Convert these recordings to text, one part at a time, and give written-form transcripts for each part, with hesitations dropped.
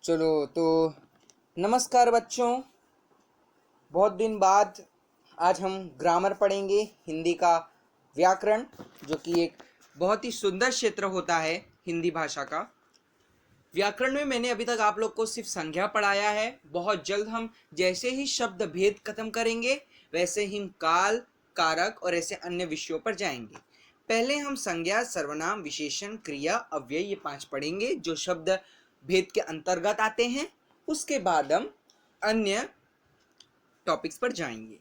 चलो तो नमस्कार बच्चों। बहुत दिन बाद आज हम ग्रामर पढ़ेंगे, हिंदी का व्याकरण, जो कि एक बहुत ही सुंदर क्षेत्र होता है हिंदी भाषा का। व्याकरण में मैंने अभी तक आप लोग को सिर्फ संज्ञा पढ़ाया है। बहुत जल्द हम जैसे ही शब्द भेद खत्म करेंगे वैसे ही हम काल, कारक और ऐसे अन्य विषयों पर जाएंगे। पहले हम संज्ञा, सर्वनाम, विशेषण, क्रिया, अव्यय ये 5 पढ़ेंगे जो शब्द भेद के अंतर्गत आते हैं। उसके बाद हम अन्य टॉपिक्स पर जाएंगे।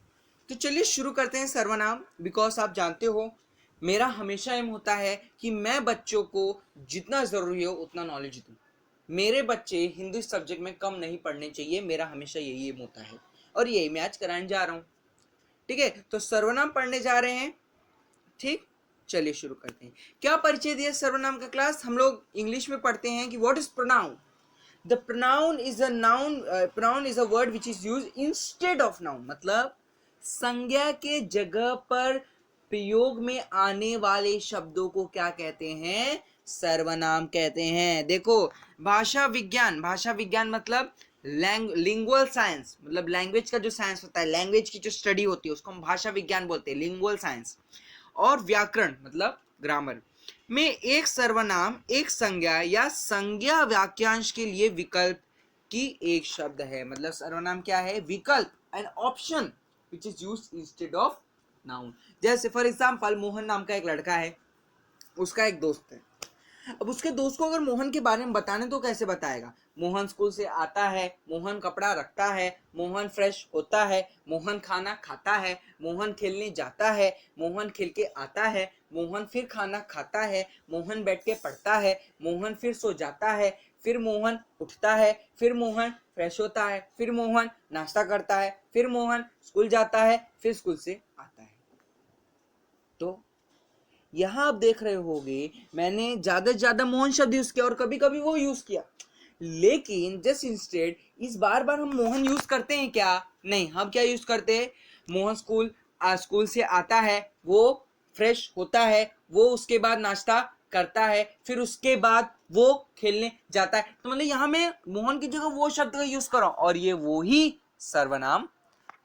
तो चलिए शुरू करते हैं सर्वनाम। बिकॉज आप जानते हो मेरा हमेशा एम होता है कि मैं बच्चों को जितना ज़रूरी हो उतना नॉलेज दूं। मेरे बच्चे हिंदी सब्जेक्ट में कम नहीं पढ़ने चाहिए, मेरा हमेशा यही एम होता है और यही मैं आज कराने जा रहा हूँ। ठीक है, तो सर्वनाम पढ़ने जा रहे हैं। ठीक, चलिए शुरू करते हैं। क्या परिचय दिया सर्वनाम का क्लास? हम लोग इंग्लिश में पढ़ते हैं कि what is pronoun. The pronoun is a noun, pronoun is a word which is used instead of noun। मतलब संज्ञा के जगह पर प्रयोग में आने वाले शब्दों को क्या कहते हैं? सर्वनाम कहते हैं। देखो, भाषा विज्ञान मतलब लिंगुअल साइंस, मतलब लैंग्वेज का जो साइंस होता है, लैंग्वेज की जो स्टडी होती है उसको हम भाषा विज्ञान बोलते हैं, लिंगुअल साइंस। और व्याकरण मतलब ग्रामर में एक सर्वनाम एक संज्ञा या संज्ञा वाक्यांश के लिए विकल्प की एक शब्द है। मतलब सर्वनाम क्या है? विकल्प, an option which is used instead of noun. जैसे फॉर एग्जांपल मोहन नाम का एक लड़का है, उसका एक दोस्त है। अब उसके दोस्त को अगर मोहन के बारे में बताने तो कैसे बताएगा? मोहन स्कूल से आता है, मोहन कपड़ा रखता है, मोहन फ्रेश होता है, मोहन खाना खाता है, मोहन खेलने जाता है, मोहन खेल के आता है, मोहन फिर खाना खाता है, मोहन बैठ के पढ़ता है, मोहन फिर सो जाता है, फिर मोहन उठता है, फिर मोहन फ्रेश होता है, फिर मोहन नाश्ता करता है, फिर मोहन स्कूल जाता है, फिर स्कूल से आता है। तो यहां आप देख रहे होगे मैंने ज्यादा से ज्यादा मोहन शब्द यूज किया और कभी कभी वो यूज किया, लेकिन जस्ट इंस्टेड इस बार बार हम मोहन यूज करते हैं क्या? नहीं, हम क्या यूज करते हैं? मोहन स्कूल से आता है, वो फ्रेश होता है, वो उसके बाद नाश्ता करता है, फिर उसके बाद वो खेलने जाता है। तो मतलब यहां मैं मोहन की जगह वो शब्द का यूज कर रहा हूं और ये वो ही सर्वनाम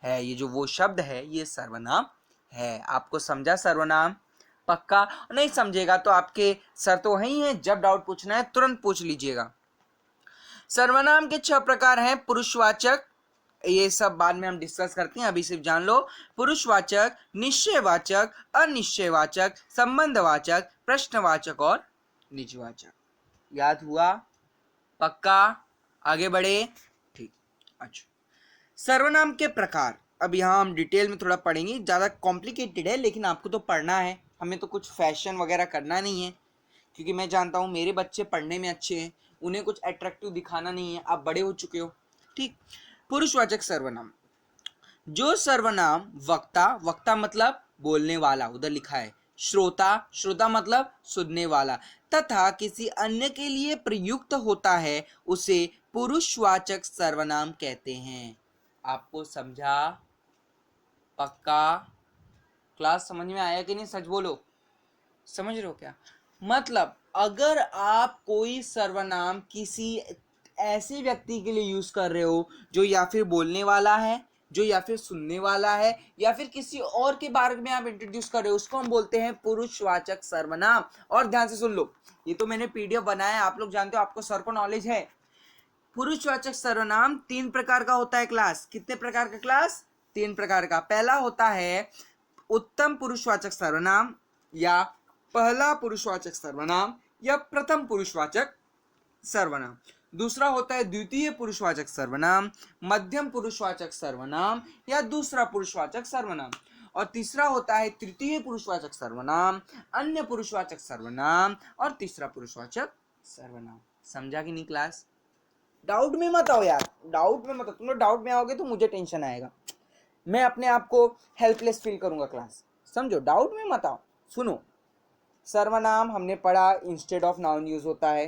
है। ये जो वो शब्द है ये सर्वनाम है। आपको समझा सर्वनाम? पक्का? नहीं समझेगा तो आपके सर तो वही हैं, जब डाउट पूछना है तुरंत पूछ लीजिएगा। सर्वनाम के 6 प्रकार हैं। पुरुषवाचक, ये सब बाद में हम डिस्कस करते हैं, अभी सिर्फ जान लो। पुरुषवाचक, निश्चयवाचक, अनिश्चयवाचक, संबंधवाचक, प्रश्नवाचक और निजवाचक। याद हुआ? पक्का? आगे बढ़े? ठीक, अच्छा। सर्वनाम के प्रकार अब यहाँ हम डिटेल में थोड़ा पढ़ेंगे, ज़्यादा कॉम्प्लिकेटेड है लेकिन आपको तो पढ़ना है, हमें तो कुछ फैशन वगैरह करना नहीं है, क्योंकि मैं जानता हूँ मेरे बच्चे पढ़ने में अच्छे हैं, उन्हें कुछ अट्रैक्टिव दिखाना नहीं है, आप बड़े हो चुके हो। ठीक, पुरुषवाचक सर्वनाम। जो सर्वनाम वक्ता मतलब बोलने वाला, उधर लिखा है। श्रोता मतलब सुनने वाला, तथा किसी अन्य के लिए प्रयुक्त होता है उसे पुरुषवाचक सर्वनाम कहते हैं। आपको समझा? पक्का? क्लास समझ में आया कि नहीं? सच बोलो, समझ रहे हो क्या? मतलब अगर आप कोई सर्वनाम किसी ऐसे व्यक्ति के लिए यूज कर रहे हो जो या फिर बोलने वाला है, जो या फिर सुनने वाला है, या फिर किसी और के बारे में आप इंट्रोड्यूस कर रहे हो, उसको हम बोलते हैं पुरुषवाचक सर्वनाम। और ध्यान से सुन लो, ये तो मैंने पीडीएफ बनाया है, आप लोग जानते हो, आपको सर को नॉलेज है। पुरुषवाचक सर्वनाम 3 प्रकार का होता है क्लास। कितने प्रकार का क्लास? 3 प्रकार का। पहला होता है उत्तम पुरुषवाचक सर्वनाम, या पहला पुरुषवाचक सर्वनाम, या प्रथम पुरुषवाचक सर्वनाम। दूसरा होता है द्वितीय पुरुषवाचक सर्वनाम, मध्यम पुरुषवाचक सर्वनाम, या दूसरा पुरुषवाचक सर्वनाम। और तीसरा होता है तृतीय पुरुषवाचक सर्वनाम, अन्य पुरुषवाचक सर्वनाम, और तीसरा पुरुषवाचक सर्वनाम। समझा कि नहीं क्लास? डाउट में मत आओ यार, डाउट में मत आओ। तुम लोग डाउट में आओगे तो मुझे टेंशन आएगा, मैं अपने आप को हेल्पलेस फील करूंगा क्लास। समझो, डाउट में मत आओ। सुनो, सर्वनाम हमने पढ़ा इंस्टेड ऑफ नाउन यूज होता है।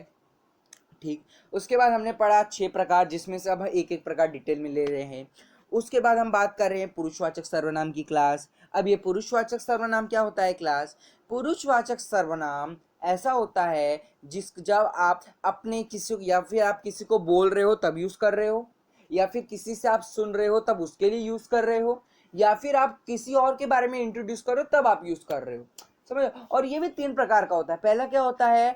ठीक, उसके बाद हमने पढ़ा 6 प्रकार, जिसमें से अब एक एक प्रकार डिटेल में ले रहे हैं। उसके बाद हम बात कर रहे हैं पुरुषवाचक सर्वनाम की क्लास। अब ये पुरुषवाचक सर्वनाम क्या होता है क्लास? पुरुषवाचक सर्वनाम ऐसा होता है जब आप अपने किसी या फिर आप किसी को बोल रहे हो तब यूज कर रहे हो, या फिर किसी से आप सुन रहे हो तब उसके लिए यूज कर रहे हो, या फिर आप किसी और के बारे में इंट्रोड्यूस कर रहे हो तब आप यूज कर रहे हो। समझ? और ये भी 3 प्रकार का होता है। पहला क्या होता है,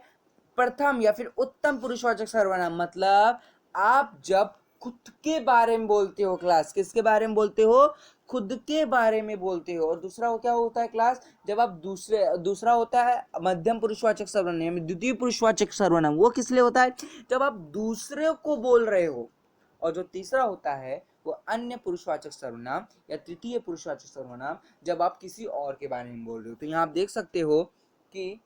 प्रथम या फिर उत्तम पुरुषवाचक सर्वनाम, मतलब आप जब खुद के बारे में बोलते हो क्लास, किसके बारे में बोलते हो, खुद के बारे में बोलते हो। और दूसरा क्या होता है क्लास, जब आप दूसरा होता है मध्यम पुरुषवाचक सर्वनाम, द्वितीय पुरुषवाचक सर्वनाम, वो किस लिए होता है, जब आप दूसरे को बोल रहे हो। और जो तीसरा होता है वो अन्य पुरुषवाचक सर्वनाम या तृतीय पुरुषवाचक सर्वनाम, जब आप किसी और के बारे में बोल रहे हो। तो यहाँ आप देख सकते हो कि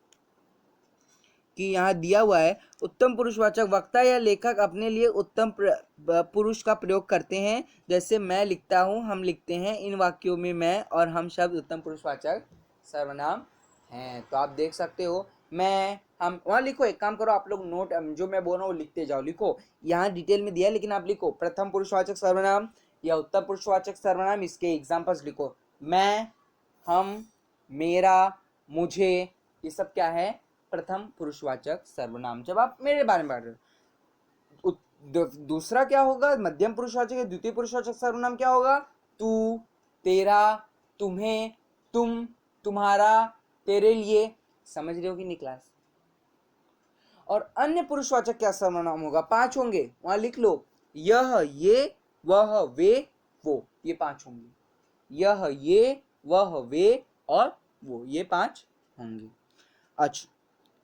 यहाँ दिया हुआ है, उत्तम पुरुषवाचक वक्ता या लेखक अपने लिए उत्तम पुरुष का प्रयोग करते हैं, जैसे मैं लिखता हूँ, हम लिखते हैं। इन वाक्यों में मैं और हम शब्द उत्तम पुरुषवाचक सर्वनाम हैं। तो आप देख सकते हो, मैं, हम, वहाँ लिखो। एक काम करो आप लोग, नोट जो मैं बोल रहा हूँ लिखते जाओ, लिखो। यहाँ डिटेल में दिया है लेकिन आप लिखो, प्रथम पुरुषवाचक सर्वनाम या उत्तम पुरुषवाचक सर्वनाम, इसके एग्जाम्पल्स लिखो। मैं, हम, मेरा, मुझे, ये सब क्या है, प्रथम पुरुषवाचक सर्वनाम, जब आप मेरे बारे में बात रहे हो। दूसरा क्या होगा, मध्यम पुरुषवाचक या द्वितीय पुरुषवाचक सर्वनाम क्या होगा, तू, तेरा, तुम्हें, तुम, तुम्हारा, तेरे लिए। समझ रहे हो कि नहीं क्लास? और अन्य पुरुषवाचक क्या सर्वनाम होगा, 5 होंगे, वहां लिख लो। यह, ये, वह, वे, वो, ये 5 होंगे। यह, ये, वह, वे और वो, ये 5 होंगे। अच्छा,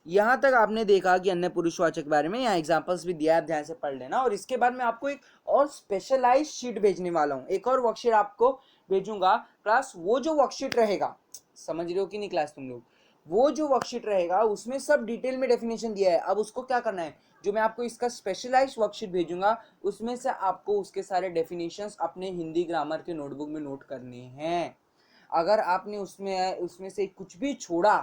यहां तक आपने देखा कि अन्य पुरुषवाचक के बारे में, यहाँ एग्जांपल्स भी दिया है, आप ध्यान से पढ़ लेना। और इसके बाद मैं आपको एक और स्पेशलाइज शीट भेजने वाला हूं, एक और वर्कशीट आपको भेजूंगा क्लास। वो जो वर्कशीट रहेगा, समझ रहे हो कि नहीं क्लास तुम लोग, वो जो वर्कशीट रहेगा उसमें सब डिटेल में डेफिनेशन दिया है। अब उसको क्या करना है, जो मैं आपको इसका स्पेशलाइज वर्कशीट भेजूंगा उसमें से आपको उसके सारे डेफिनेशंस अपने हिंदी ग्रामर के नोटबुक में नोट करने हैं। अगर आपने उसमें से कुछ भी छोड़ा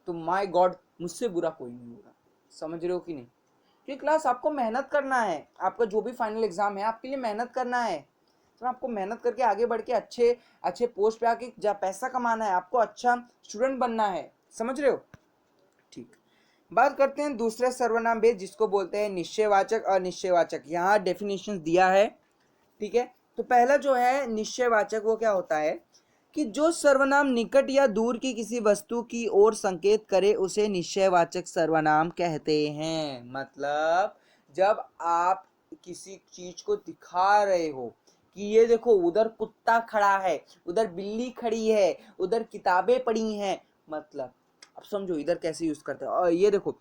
तो माय गॉड, मुझसे बुरा कोई नहीं होगा। समझ रहे हो कि नहीं? क्योंकि क्लास आपको मेहनत करना है, आपका जो भी फाइनल एग्जाम है आपके लिए मेहनत करना है। तो आपको मेहनत करके आगे बढ़ के अच्छे अच्छे पोस्ट पे आके पैसा कमाना है, आपको अच्छा स्टूडेंट बनना है। समझ रहे हो? ठीक, बात करते हैं दूसरे सर्वनाम भेद, जिसको बोलते हैं निश्चयवाचक और अनिश्चयवाचक। यहाँ डेफिनेशन दिया है, ठीक है। तो पहला जो है निश्चयवाचक, वो क्या होता है कि जो सर्वनाम निकट या दूर की किसी वस्तु की ओर संकेत करे उसे निश्चयवाचक सर्वनाम कहते हैं। मतलब जब आप किसी चीज को दिखा रहे हो कि ये देखो उधर कुत्ता खड़ा है, उधर बिल्ली खड़ी है, उधर किताबें पड़ी हैं, मतलब अब समझो इधर कैसे यूज करते हैं। और ये देखो,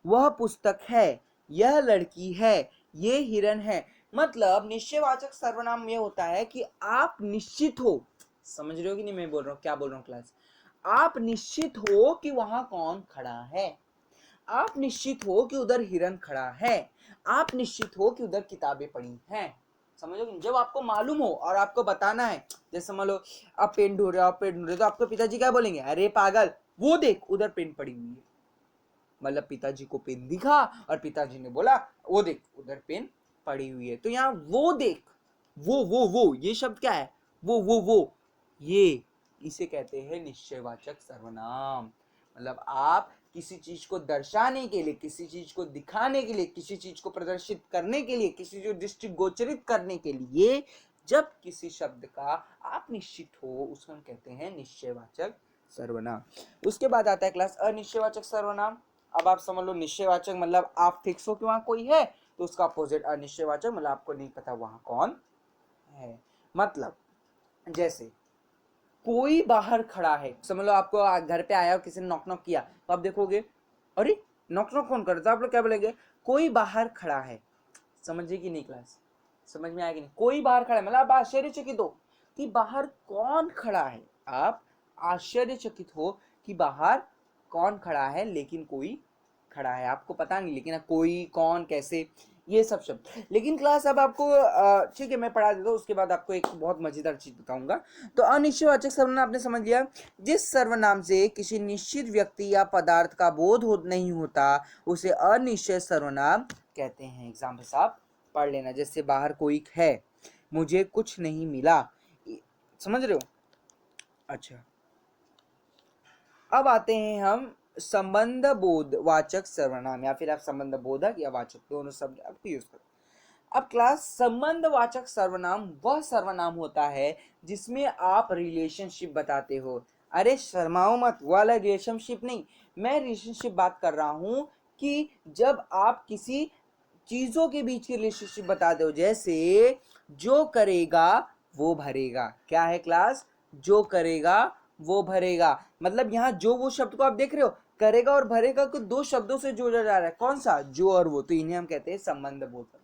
वह पुस्तक है, यह लड़की है, ये हिरन है। मतलब निश्चयवाचक सर्वनाम ये होता है कि आप निश्चित हो, समझ रहे हो कि नहीं मैं बोल रहा हूँ, क्या बोल रहा हूँ क्लास, आप निश्चित हो कि वहां कौन खड़ा है, आप निश्चित हो कि उधर हिरन खड़ा है, आप निश्चित हो कि उधर किताबें पड़ी हैं। समझो, जब आपको मालूम हो और आपको बताना है, जैसे समझ लो आप पेन ढूंढ रहे हो, आप पेन ढूंढ रहे हो, तो आपके पिताजी क्या बोलेंगे, अरे पागल वो देख उधर पेन पड़ी हुई है। मतलब पिताजी को पेन दिखा और पिताजी ने बोला वो देख उधर पेन पड़ी हुई है। तो यहाँ वो देख, वो ये शब्द क्या है, वो ये, इसे कहते हैं निश्चयवाचक सर्वनाम। मतलब आप किसी चीज को दर्शाने के लिए, किसी चीज को दिखाने के लिए, किसी चीज को प्रदर्शित करने के लिए, किसी जो दृष्टिगोचरित करने के लिए जब किसी शब्द का आप निश्चित हो उसको हम कहते हैं निश्चयवाचक सर्वनाम। उसके बाद आता है क्लास अनिश्चयवाचक सर्वनाम। अब आप समझ लो निश्चयवाचक मतलब आप फिक्स हो कि वहां कोई है, तो उसका अपोजिट अनिश्चयवाचक मतलब आपको नहीं पता वहां कौन है। मतलब जैसे कोई बाहर खड़ा है, समझ लो आपको घर पे आया और किसी ने नॉक नॉक किया, तो आप देखोगे अरे नॉक नॉक कौन करता है, आप लोग क्या बोलेंगे, कोई बाहर खड़ा है। समझिए कि नहीं क्लास, समझ में आएगी नहीं, कोई बाहर खड़ा है मतलब आप आश्चर्यचकित हो कि बाहर कौन खड़ा है, आप आश्चर्यचकित हो कि बाहर कौन खड़ा है, लेकिन कोई खड़ा है, आपको पता नहीं लेकिन कोई कौन कैसे, ये सब शब्द। लेकिन क्लास अब आपको ठीक है मैं पढ़ा देता हूँ, उसके बाद आपको एक बहुत मजेदार चीज बताऊंगा। तो अनिश्चयवाचक सर्वनाम आपने समझ लिया, जिस सर्वनाम से किसी निश्चित व्यक्ति या पदार्थ का बोध नहीं होता उसे अनिश्चय सर्वनाम कहते हैं। एग्जाम्पल आप पढ़ लेना, जैसे बाहर कोई है, मुझे कुछ नहीं मिला, समझ रहे हो। अच्छा, अब आते हैं हम संबंध बोधवाचक सर्वनाम, या फिर आप संबंध बोधक या वाचक दोनों शब्द आप यूज करो। अब क्लास, संबंधवाचक सर्वनाम वह सर्वनाम होता है जिसमें आप रिलेशनशिप बताते हो। अरे शर्माओ मत, वाला रिलेशनशिप नहीं, मैं रिलेशनशिप बात कर रहा हूं कि जब आप किसी चीजों के बीच की रिलेशनशिप बताते हो, जैसे जो करेगा वो भरेगा। क्या है क्लास? जो करेगा वो भरेगा। मतलब यहाँ जो वो शब्द को आप देख रहे हो, करेगा और भरेगा को दो शब्दों से जोड़ा जा रहा है। कौन सा? जो और वो। तो इन्हें हम कहते हैं संबंध बोधक।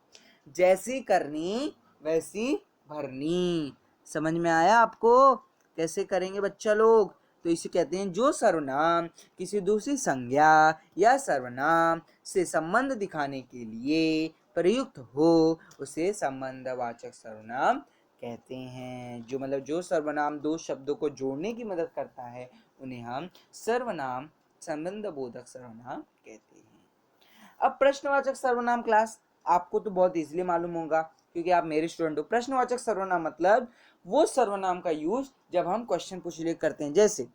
जैसी करनी वैसी भरनी। समझ में आया आपको? कैसे करेंगे बच्चा लोग? तो इसे कहते हैं जो सर्वनाम किसी दूसरी संज्ञा या सर्वनाम से संबंध दिखाने के लिए प्रयुक्त हो उसे संबंधवाचक सर्वनाम कहते हैं। जो मतलब जो सर्वनाम दो शब्दों को जोड़ने की मदद करता है उन्हें हम सर्वनाम, संबंध बोधक सर्वनाम कहते हैं। अब प्रश्नवाचक सर्वनाम क्लास, आपको तो बहुत इजीली मालूम होगा क्योंकि आप मेरे स्टूडेंट हो। प्रश्नवाचक सर्वनाम मतलब वो सर्वनाम का यूज जब हम क्वेश्चन पूछने करते हैं, जैसे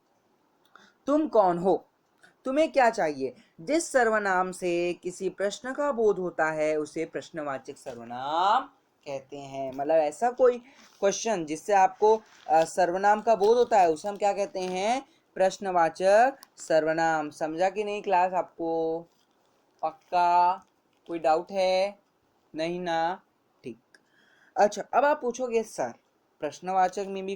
तुम कौन हो, तुम्हें क्या चाहिए। जिस सर्वनाम से किसी प्रश्न का बोध होता है उसे प्रश्नवाचक सर्वनाम कहते हैं। मतलब ऐसा कोई क्वेश्चन जिससे आपको सर्वनाम का बोध होता है उसे हम क्या कहते हैं? प्रश्नवाचक सर्वनाम। समझा कि नहीं क्लास आपको? पक्का? कोई डाउट है? नहीं ना? ठीक। अच्छा, अब आप पूछोगे सर प्रश्नवाचक में भी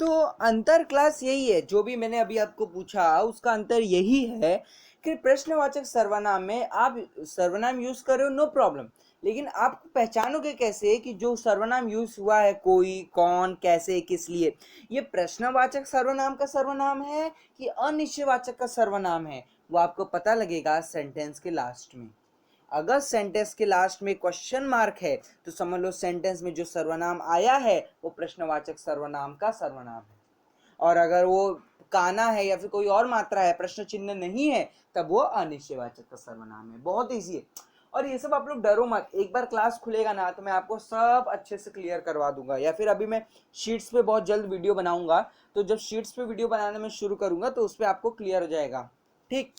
तो अंतर क्लास यही है, जो भी मैंने अभी आपको पूछा उसका अंतर यही है कि प्रश्नवाचक सर्वनाम में आप सर्वनाम यूज कर रहे हो, नो प्रॉब्लम, लेकिन आप पहचानोगे कैसे कि जो सर्वनाम यूज हुआ है कोई, कौन, कैसे, किस लिए, ये प्रश्नवाचक सर्वनाम का सर्वनाम है कि अनिश्चयवाचक का सर्वनाम है, वो आपको पता लगेगा सेंटेंस के लास्ट में। अगर सेंटेंस के लास्ट में क्वेश्चन मार्क है तो समझ लो सेंटेंस में जो सर्वनाम आया है वो प्रश्नवाचक सर्वनाम का सर्वनाम है, और अगर वो काना है या फिर कोई और मात्रा है, प्रश्न चिन्ह नहीं है, तब वो अनिश्चयवाचक का सर्वनाम है। बहुत ईजी है, और ये सब आप लोग डरो मत, एक बार क्लास खुलेगा ना तो मैं आपको सब अच्छे से क्लियर करवा दूंगा, या फिर अभी मैं शीट्स पे बहुत जल्द वीडियो बनाऊंगा, तो जब शीट्स पे वीडियो बनाने में शुरू करूंगा तो उस पर आपको क्लियर हो जाएगा। ठीक,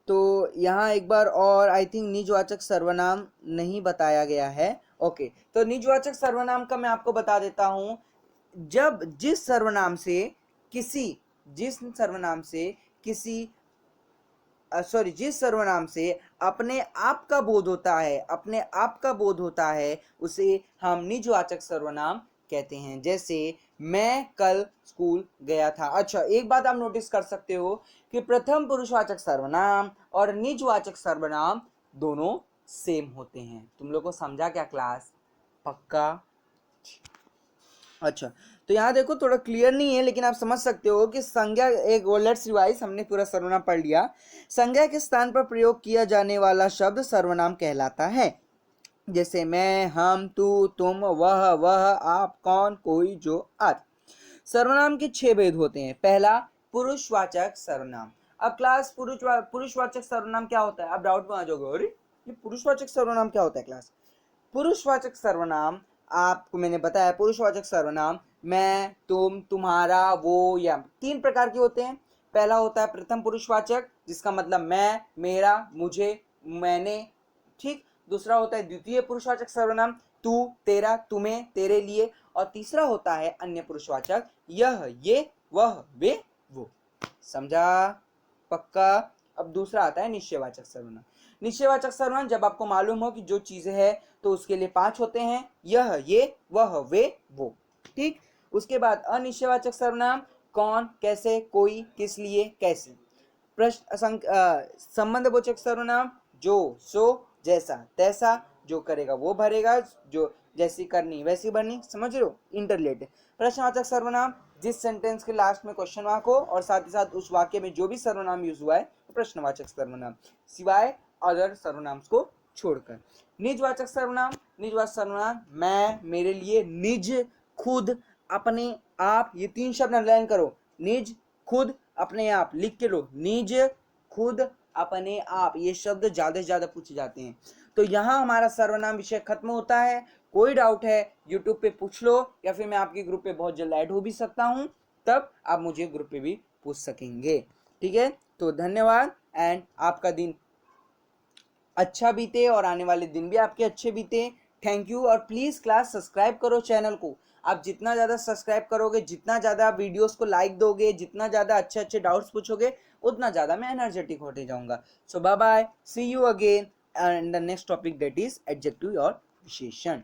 तो यहाँ एक बार और आई थिंक निजवाचक सर्वनाम नहीं बताया गया है। ओके, तो निजवाचक सर्वनाम का मैं आपको बता देता हूं। जब जिस सर्वनाम से किसी जिस सर्वनाम से अपने आप का बोध होता है उसे हम निजवाचक सर्वनाम कहते हैं। जैसे मैं कल स्कूल गया था। अच्छा, एक बात आप नोटिस कर सकते हो कि प्रथम पुरुषवाचक सर्वनाम और निजवाचक सर्वनाम दोनों सेम होते हैं। तुम लोग को समझा क्या क्लास? पक्का? अच्छा, तो यहाँ देखो थोड़ा क्लियर नहीं है लेकिन आप समझ सकते हो कि संज्ञा, एक लेट्स रिवाइज, हमने पूरा सर्वनाम पढ़ लिया। संज्ञा के स्थान पर प्रयोग किया जाने वाला शब्द सर्वनाम कहलाता है। जैसे मैं, हम, तू, तुम, वह, आप, कौन, कोई, जो, आदि। सर्वनाम के 6 भेद होते हैं। पहला, पुरुषवाचक सर्वनाम। अब क्लास पुरुषवाचक सर्वनाम क्या होता है? आप डाउट में आ जाओगे, अरे ये पुरुषवाचक सर्वनाम क्या होता है क्लास? पुरुषवाचक सर्वनाम आपको मैंने बताया, पुरुषवाचक सर्वनाम मैं, तुम, तुम्हारा, वो, या 3 प्रकार के होते हैं। पहला होता है प्रथम पुरुषवाचक, जिसका मतलब मैं, मेरा, मुझे, मैंने। ठीक। दूसरा होता है द्वितीय पुरुषवाचक सर्वनाम, तू, तेरा, तुम्हें, तेरे लिए। और तीसरा होता है अन्य पुरुषवाचक, यह, ये, वह, वे, वो। समझा? पक्का? अब दूसरा आता है निश्चयवाचक सर्वनाम। निश्चयवाचक सर्वनाम जब आपको मालूम हो कि जो चीजें है तो उसके लिए 5 होते हैं, यह, ये, वह, वे, वो। ठीक। उसके बाद अनिश्चयवाचक सर्वनाम, कौन, कैसे, कोई, किस लिए, कैसे। संबंधवाचक सर्वनाम, जो, सो, जैसा, तैसा, जो करेगा वो भरेगा, जो जैसी करनी वैसी भरनी। समझ रहे हो? इंटरलेटेड। प्रश्नवाचक सर्वनाम, जिस सेंटेंस के लास्ट में क्वेश्चन मार्क हो और साथ ही साथ उस वाक्य में जो भी सर्वनाम यूज हुआ है तो प्रश्नवाचक सर्वनाम, सिवाय अदर सर्वनाम को छोड़कर। निजवाचक सर्वनाम, निजवाचक सर्वनाम मैं, मेरे लिए, निज, खुद, अपने, आप। ये 3 शब्द अंडरलाइन करो। निज, खुद, अपने आप। लिख के लो, निज, खुद, अपने आप। ये शब्द ज्यादा से ज्यादा पूछे जाते हैं। तो यहाँ हमारा सर्वनाम विषय खत्म होता है। कोई डाउट है यूट्यूब पे पूछ लो, या फिर मैं आपके ग्रुप पे बहुत जल्द ऐड हो भी सकता हूँ, तब आप मुझे ग्रुप पे भी पूछ सकेंगे। ठीक है, तो धन्यवाद एंड आपका दिन अच्छा बीते और आने वाले दिन भी आपके अच्छे बीते। Thank you. और प्लीज़ क्लास सब्सक्राइब करो चैनल को। आप जितना ज़्यादा सब्सक्राइब करोगे, जितना ज़्यादा वीडियोस को लाइक दोगे, जितना ज़्यादा अच्छे अच्छे डाउट्स पूछोगे, उतना ज़्यादा मैं एनर्जेटिक होते जाऊंगा। So bye bye, see you again and the next topic that is adjective और विशेषण।